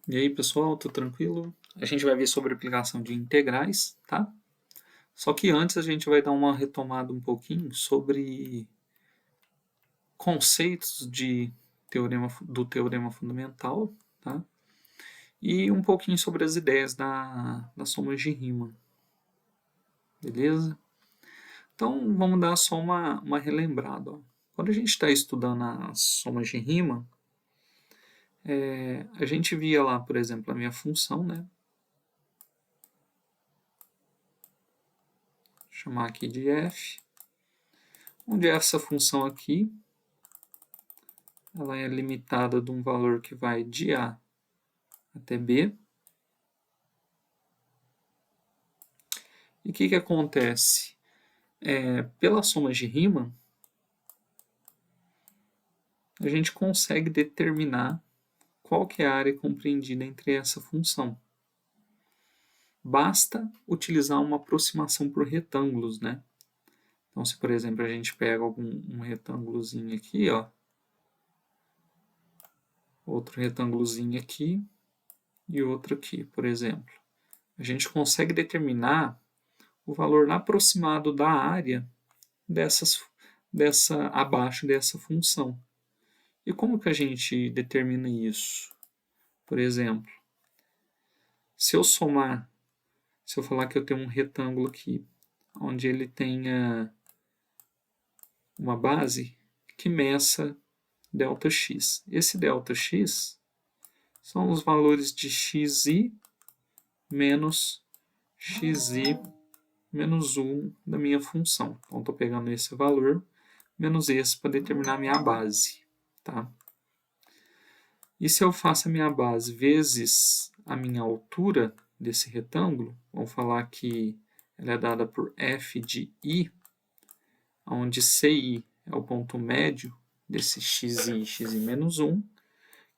E aí, pessoal, tudo tranquilo? A gente vai ver sobre a aplicação de integrais, tá? Só que antes a gente vai dar uma retomada um pouquinho sobre conceitos do teorema fundamental, tá? E um pouquinho sobre as ideias das somas de Riemann, beleza? Então, vamos dar só uma relembrada. Ó. Quando a gente está estudando as somas de Riemann, a gente via lá, por exemplo, a minha função, né? Vou chamar aqui de f, onde essa função aqui ela é limitada de um valor que vai de A até B. E o que acontece? Pela soma de Riemann, a gente consegue determinar qual que é a área compreendida entre essa função. Basta utilizar uma aproximação por retângulos, né? Então, se por exemplo a gente pega um retângulozinho aqui, ó, outro retângulozinho aqui e outro aqui, por exemplo, a gente consegue determinar o valor aproximado da área abaixo dessa função. E como que a gente determina isso? Por exemplo, se eu falar que eu tenho um retângulo aqui, onde ele tenha uma base que meça ΔX. Esse ΔX são os valores de xi menos xi menos 1 da minha função. Então, estou pegando esse valor menos esse para determinar a minha base. Tá? E se eu faço a minha base vezes a minha altura desse retângulo, vamos falar que ela é dada por f de i, onde ci é o ponto médio desse xi menos 1. O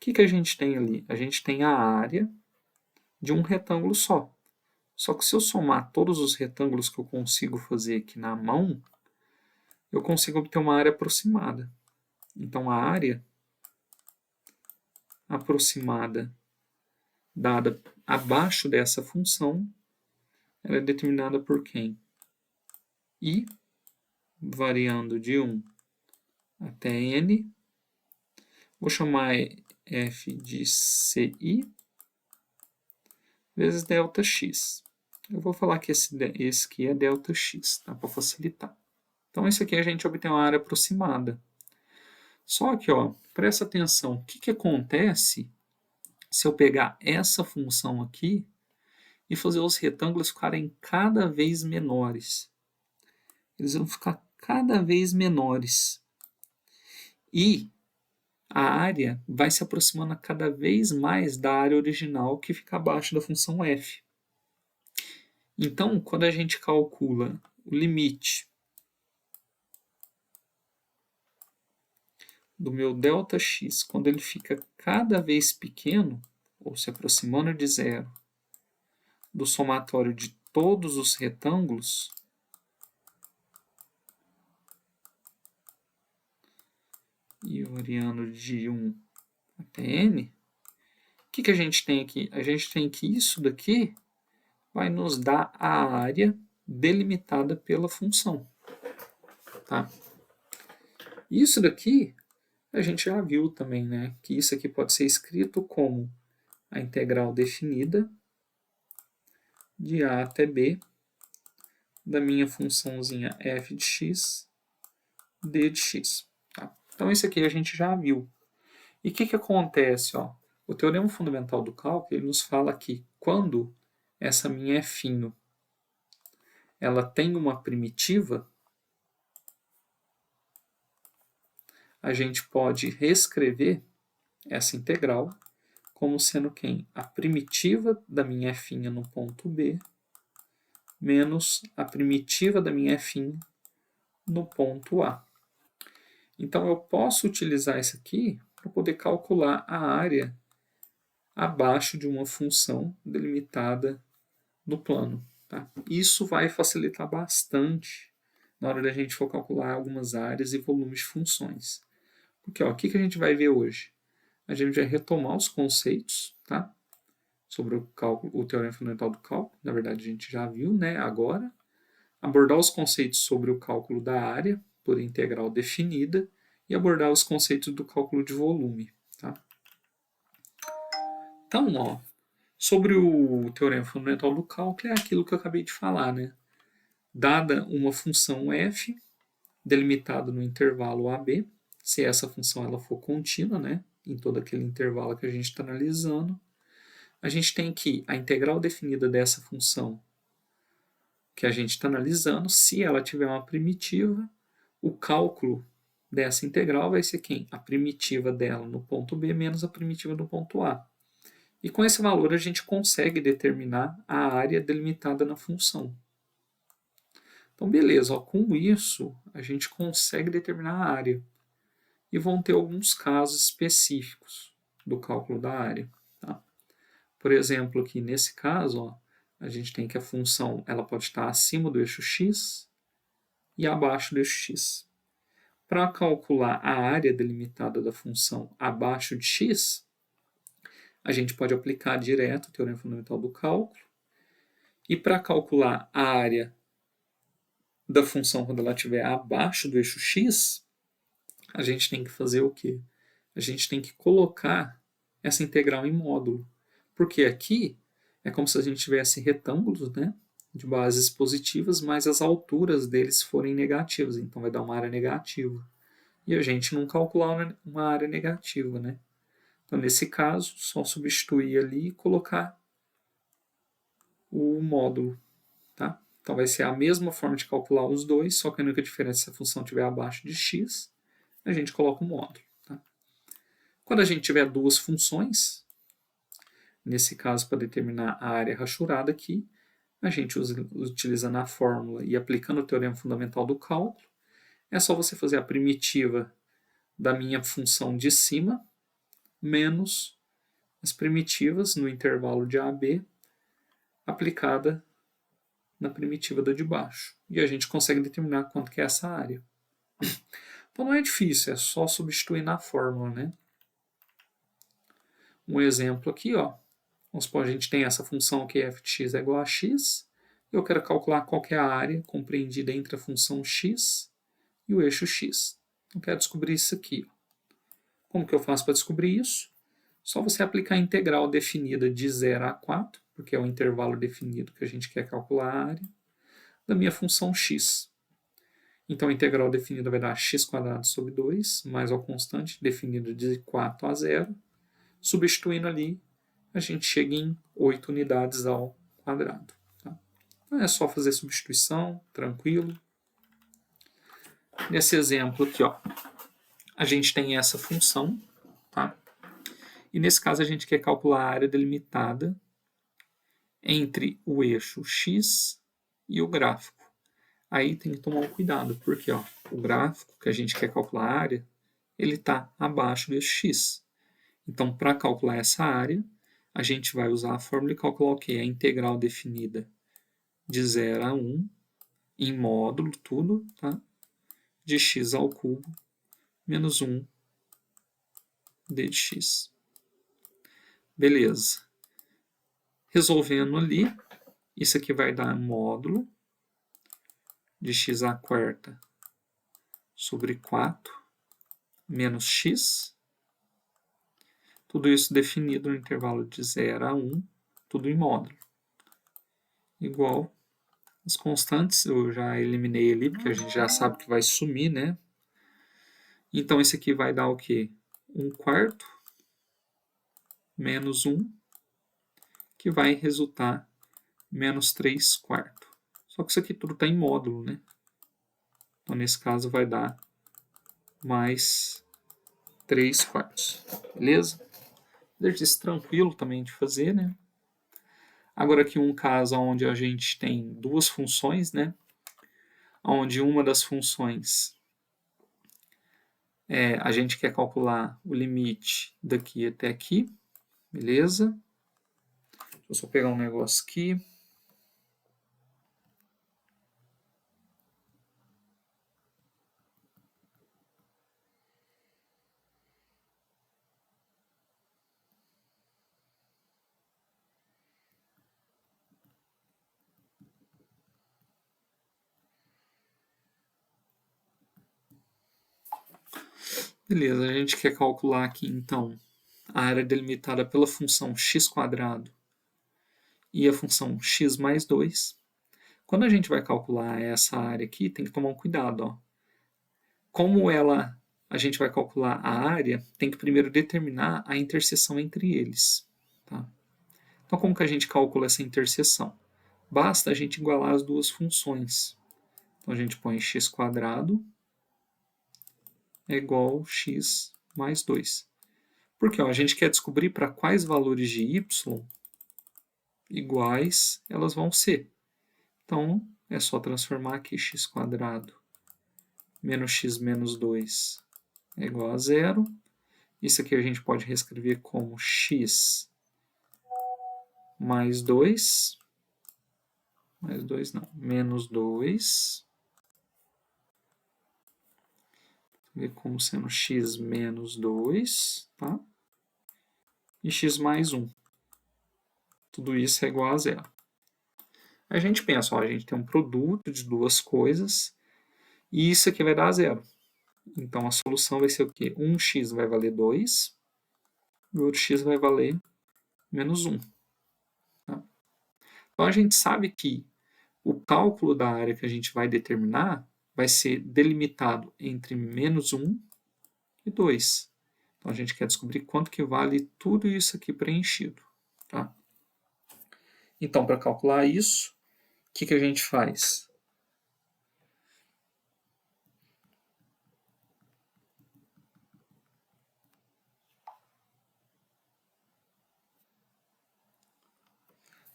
que a gente tem ali? A gente tem a área de um retângulo só. Só que se eu somar todos os retângulos que eu consigo fazer aqui na mão, eu consigo obter uma área aproximada. Então, a área aproximada dada abaixo dessa função, ela é determinada por quem? I, variando de 1 até n. Vou chamar f de ci vezes ΔX. Eu vou falar que esse aqui é ΔX, tá? Para facilitar. Então, isso aqui a gente obtém uma área aproximada. Só que, ó, presta atenção, o que acontece se eu pegar essa função aqui e fazer os retângulos ficarem cada vez menores? Eles vão ficar cada vez menores. E a área vai se aproximando cada vez mais da área original que fica abaixo da função f. Então, quando a gente calcula o limite do meu ΔX, quando ele fica cada vez pequeno, ou se aproximando de zero, do somatório de todos os retângulos, e variando de 1 até n, o que a gente tem aqui? A gente tem que isso daqui vai nos dar a área delimitada pela função. Tá? Isso daqui a gente já viu também, né? Que isso aqui pode ser escrito como a integral definida de a até b da minha funçãozinha f de x, d de x. Tá? Então, isso aqui a gente já viu. E o que acontece? Ó? O teorema fundamental do cálculo ele nos fala que quando essa minha f' ela tem uma primitiva, a gente pode reescrever essa integral como sendo quem? A primitiva da minha f' no ponto B menos a primitiva da minha f' no ponto A. Então, eu posso utilizar isso aqui para poder calcular a área abaixo de uma função delimitada no plano. Tá? Isso vai facilitar bastante na hora da gente for calcular algumas áreas e volumes de funções. Porque ó, o que a gente vai ver hoje? A gente vai retomar os conceitos, tá? sobre o cálculo, o teorema fundamental do cálculo, na verdade a gente já viu, né, agora. Abordar os conceitos sobre o cálculo da área por integral definida e abordar os conceitos do cálculo de volume. Tá? Então, ó, sobre o teorema fundamental do cálculo é aquilo que eu acabei de falar, né? Dada uma função f delimitada no intervalo AB, se essa função ela for contínua, né, em todo aquele intervalo que a gente está analisando, a gente tem que a integral definida dessa função que a gente está analisando, se ela tiver uma primitiva, o cálculo dessa integral vai ser quem? A primitiva dela no ponto B menos a primitiva do ponto A. E com esse valor a gente consegue determinar a área delimitada na função. Então, beleza, ó, com isso a gente consegue determinar a área. E vão ter alguns casos específicos do cálculo da área. Tá? Por exemplo, aqui nesse caso, ó, a gente tem que a função ela pode estar acima do eixo x e abaixo do eixo x. Para calcular a área delimitada da função abaixo de x, a gente pode aplicar direto o teorema fundamental do cálculo. E para calcular a área da função quando ela estiver abaixo do eixo x, a gente tem que fazer o quê? A gente tem que colocar essa integral em módulo. Porque aqui é como se a gente tivesse retângulos, né, de bases positivas, mas as alturas deles forem negativas. Então vai dar uma área negativa. E a gente não calcular uma área negativa, né? Então, nesse caso, só substituir ali e colocar o módulo, tá? Então, vai ser a mesma forma de calcular os dois, só que a única diferença se a função estiver abaixo de x, a gente coloca o módulo. Tá? Quando a gente tiver duas funções, nesse caso, para determinar a área rachurada aqui, a gente utiliza na fórmula e aplicando o teorema fundamental do cálculo, é só você fazer a primitiva da minha função de cima menos as primitivas no intervalo de AB aplicada na primitiva da de baixo. E a gente consegue determinar quanto que é essa área. Então não é difícil, é só substituir na fórmula, né? Um exemplo aqui, ó. Vamos supor, a gente tem essa função que f de x é igual a x. Eu quero calcular qual que é a área compreendida entre a função x e o eixo x. Eu quero descobrir isso aqui. Como que eu faço para descobrir isso? Só você aplicar a integral definida de 0 a 4, porque é o intervalo definido que a gente quer calcular a área, da minha função x. Então, a integral definida vai dar x² sobre 2, mais a constante definida de 4 a 0. Substituindo ali, a gente chega em 8 unidades ao quadrado. Tá? Então, é só fazer substituição, tranquilo. Nesse exemplo aqui, ó, a gente tem essa função, tá? E nesse caso a gente quer calcular a área delimitada entre o eixo x e o gráfico. Aí tem que tomar um cuidado, porque ó, o gráfico que a gente quer calcular a área, ele está abaixo do eixo x. Então, para calcular essa área, a gente vai usar a fórmula e calcular o quê? A integral definida de 0 a 1, em módulo, tudo, tá? De x ao cubo menos 1 d de x. Beleza. Resolvendo ali, isso aqui vai dar módulo de x² sobre 4 menos x. Tudo isso definido no intervalo de 0 a 1, tudo em módulo. Igual as constantes, eu já eliminei ali, porque a gente já sabe que vai sumir, né? Então, esse aqui vai dar o quê? 1/4 menos 1, que vai resultar menos 3/4. Só que isso aqui tudo está em módulo, né? Então, nesse caso, vai dar mais 3/4. Beleza? Exercício tranquilo também de fazer, né? Agora aqui um caso onde a gente tem duas funções, né? Onde uma das funções a gente quer calcular o limite daqui até aqui, beleza? Deixa eu só pegar um negócio aqui. Beleza, a gente quer calcular aqui, então, a área delimitada pela função x² e a função x mais 2. Quando a gente vai calcular essa área aqui, tem que tomar um cuidado. Ó. Como a gente vai calcular a área, tem que primeiro determinar a interseção entre eles. Tá? Então, como que a gente calcula essa interseção? Basta a gente igualar as duas funções. Então, a gente põe x² é igual a x mais 2. Porque a gente quer descobrir para quais valores de y iguais elas vão ser. Então, é só transformar aqui x² menos x menos 2 é igual a zero. Isso aqui a gente pode reescrever como x mais 2, mais 2 não, menos 2, ver como sendo x menos 2, tá? E x mais 1. Tudo isso é igual a zero. A gente pensa, ó, a gente tem um produto de duas coisas e isso aqui vai dar zero. Então a solução vai ser o quê? 1x vai valer 2 e o outro x vai valer menos 1. Tá? Então a gente sabe que o cálculo da área que a gente vai determinar vai ser delimitado entre menos 1 e 2. Então a gente quer descobrir quanto que vale tudo isso aqui preenchido. Tá? Então, para calcular isso, o que a gente faz?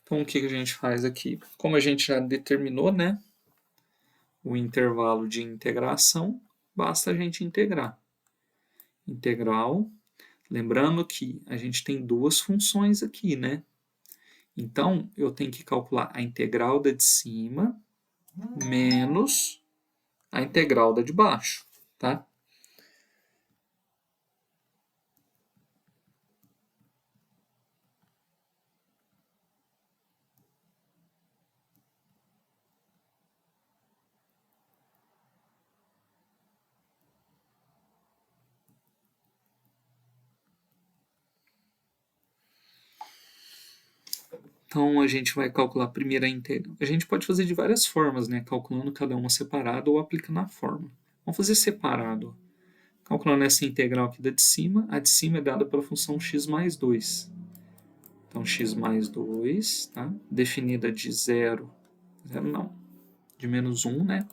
Então, o que a gente faz aqui? Como a gente já determinou, né, o intervalo de integração, basta a gente integrar. Integral, lembrando que a gente tem duas funções aqui, né? Então, eu tenho que calcular a integral da de cima menos a integral da de baixo, tá? Então, a gente vai calcular primeiro a integral. A gente pode fazer de várias formas, né? Calculando cada uma separada ou aplicando a fórmula. Vamos fazer separado. Calculando essa integral aqui da de cima, a de cima é dada pela função x mais 2. Então, x mais 2, tá? Definida de 0 não, de menos 1, né?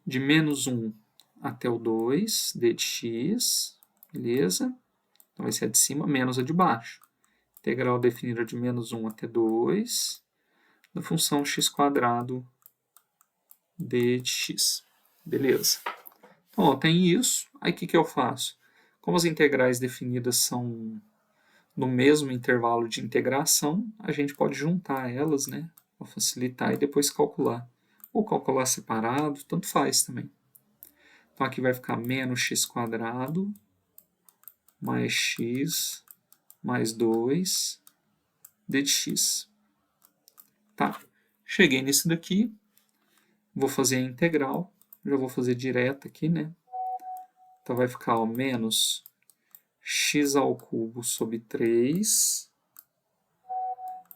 De menos 1 até o 2, d de x, beleza? Então, vai ser a de cima menos a de baixo. Integral definida de menos 1 até 2, da função x² d de x. Beleza. Então, ó, tem isso. Aí, o que eu faço? Como as integrais definidas são no mesmo intervalo de integração, a gente pode juntar elas, né? Para facilitar e depois calcular. Ou calcular separado, tanto faz também. Então, aqui vai ficar menos x² mais x mais 2 d de x. Tá. Cheguei nisso daqui. Vou fazer a integral. Já vou fazer direto aqui, né? Então, vai ficar ó, menos x ao cubo sobre 3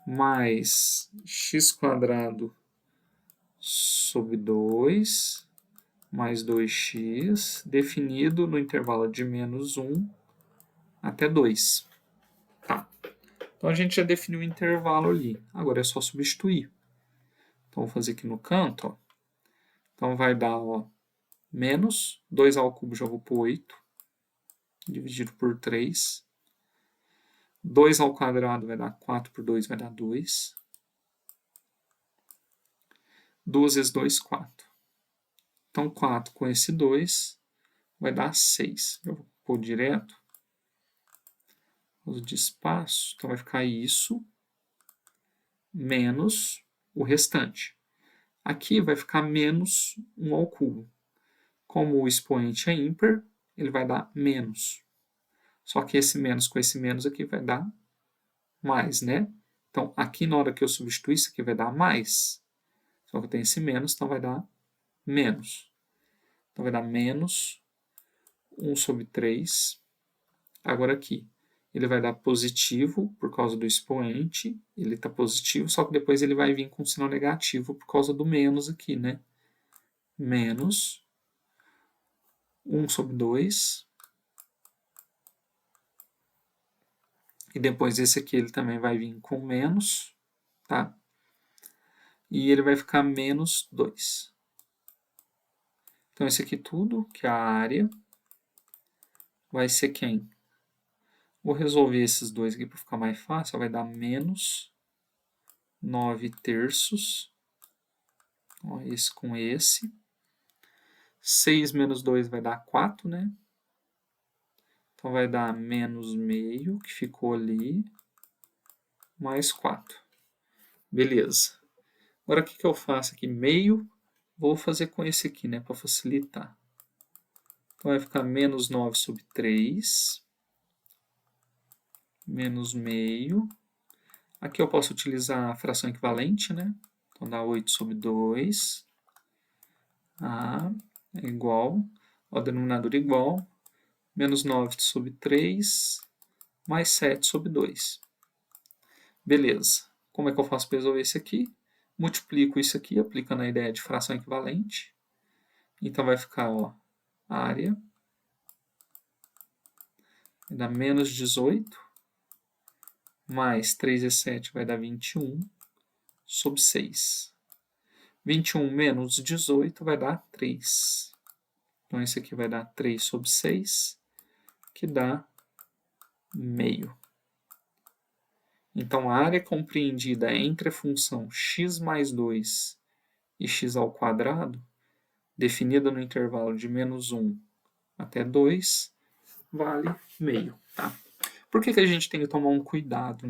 mais x² sobre 2 mais 2x, definido no intervalo de menos 1 até 2. Tá. Então, a gente já definiu o intervalo ali. Agora é só substituir. Então, vou fazer aqui no canto. Ó. Então, vai dar ó, menos 2 ao cubo, já vou por 8, dividido por 3. 2 ao quadrado vai dar 4 por 2, vai dar 2. 2 vezes 2, 4. Então, 4 com esse 2 vai dar 6. Eu vou pôr direto. Uso de espaço. Então, vai ficar isso menos o restante. Aqui vai ficar menos 1 ao cubo. Como o expoente é ímpar, ele vai dar menos. Só que esse menos com esse menos aqui vai dar mais, né? Então, aqui na hora que eu substituir, isso aqui vai dar mais. Só que eu tenho esse menos, então vai dar menos. Então, vai dar menos 1 sobre 3. Agora aqui, ele vai dar positivo por causa do expoente. Ele está positivo, só que depois ele vai vir com sinal negativo por causa do menos aqui, né? Menos 1 sobre 2. E depois esse aqui ele também vai vir com menos, tá? E ele vai ficar menos 2. Então, esse aqui tudo, que é a área, vai ser quem? Vou resolver esses dois aqui para ficar mais fácil. Vai dar menos 9 terços. Ó, esse com esse. 6 menos 2 vai dar 4, né? Então, vai dar menos meio, que ficou ali, mais 4. Beleza. Agora, o que eu faço aqui? Meio, vou fazer com esse aqui, né? Para facilitar. Então, vai ficar menos 9 sobre 3. Menos meio. Aqui eu posso utilizar a fração equivalente, né? Então, dá 8 sobre 2. A é igual, ao denominador igual, menos 9 sobre 3, mais 7 sobre 2. Beleza. Como é que eu faço para resolver isso aqui? Multiplico isso aqui, aplicando a ideia de fração equivalente. Então, vai ficar, ó, área, vai dar menos 18, mais 3 e 7 vai dar 21, sobre 6. 21 menos 18 vai dar 3. Então, esse aqui vai dar 3 sobre 6, que dá meio. Então, a área compreendida entre a função x mais 2 e x ao quadrado, definida no intervalo de menos 1 até 2, vale meio. Tá? Por que a gente tem que tomar um cuidado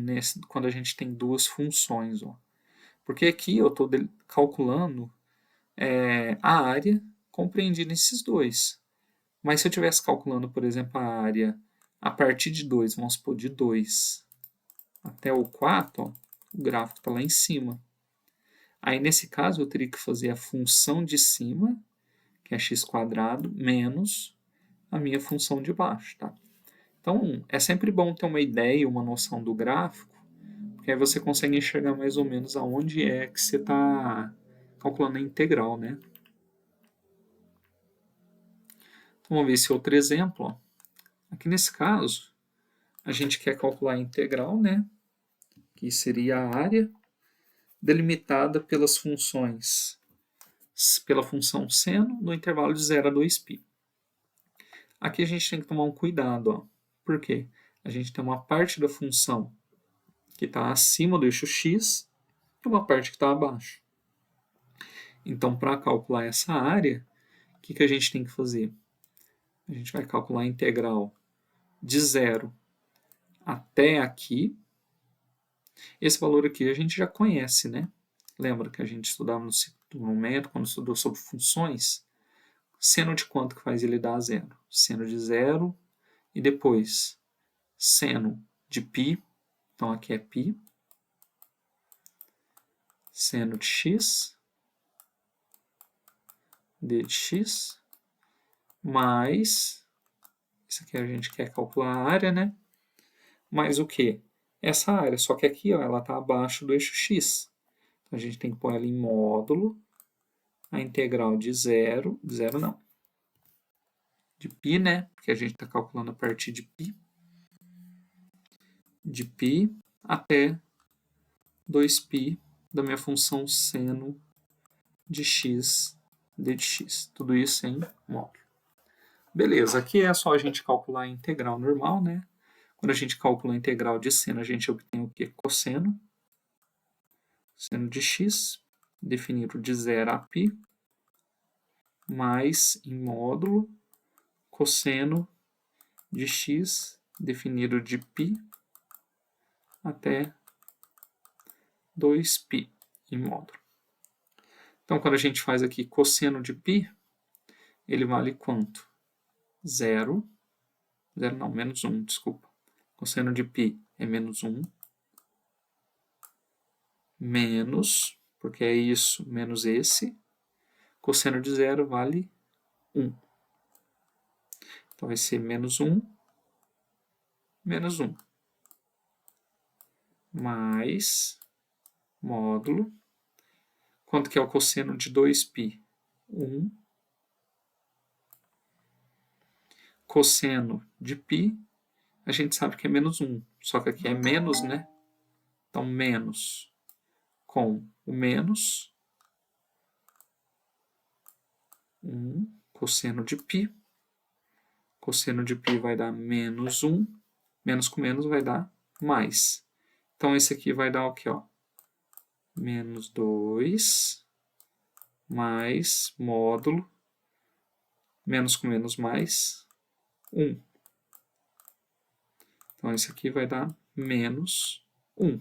quando a gente tem duas funções? Ó? Porque aqui eu estou calculando a área compreendida nesses dois. Mas se eu estivesse calculando, por exemplo, a área a partir de 2, vamos supor, de 2 até o 4, ó, o gráfico está lá em cima. Aí, nesse caso, eu teria que fazer a função de cima, que é x², menos a minha função de baixo. Tá? Então, é sempre bom ter uma ideia, uma noção do gráfico, porque aí você consegue enxergar mais ou menos aonde é que você está calculando a integral. Né? Então, vamos ver esse outro exemplo. Ó. Aqui nesse caso, a gente quer calcular a integral, né? Que seria a área delimitada pelas funções, pela função seno no intervalo de 0 a 2π. Aqui a gente tem que tomar um cuidado, ó. Por quê? A gente tem uma parte da função que está acima do eixo x e uma parte que está abaixo. Então, para calcular essa área, o que a gente tem que fazer? A gente vai calcular a integral de 0 até aqui. Esse valor aqui a gente já conhece, né? Lembra que a gente estudava no segundo método, quando estudou sobre funções? Seno de quanto que faz ele dar zero? Seno de zero e depois seno de π, então aqui é π, seno de x, d de x, mais, isso aqui a gente quer calcular a área, né? Mais o quê? Essa área, só que aqui ó, ela está abaixo do eixo x. Então a gente tem que pôr ela em módulo, a integral de zero não, de π, né? Porque a gente está calculando a partir de π até 2π da minha função seno de x d de x. Tudo isso em módulo. Beleza, aqui é só a gente calcular a integral normal, né? Quando a gente calcula a integral de seno, a gente obtém o quê? Cosseno. Seno de x, definido de 0 a π, mais em módulo, cosseno de x, definido de π até 2π em módulo. Então, quando a gente faz aqui cosseno de π, ele vale quanto? 0. 0 não, menos 1, desculpa. Cosseno de π é menos 1. Menos, porque é isso, menos esse. Cosseno de zero vale 1. Então vai ser menos 1, menos 1. Mais módulo. Quanto que é o cosseno de 2π? 1. Cosseno de π, a gente sabe que é menos 1. Só que aqui é menos, né? Então, menos com o menos 1, cosseno de π. Cosseno de π vai dar menos 1. Menos com menos vai dar mais. Então, esse aqui vai dar o quê? Ó? Menos 2 mais módulo. Menos com menos mais 1. Então, esse aqui vai dar menos 1.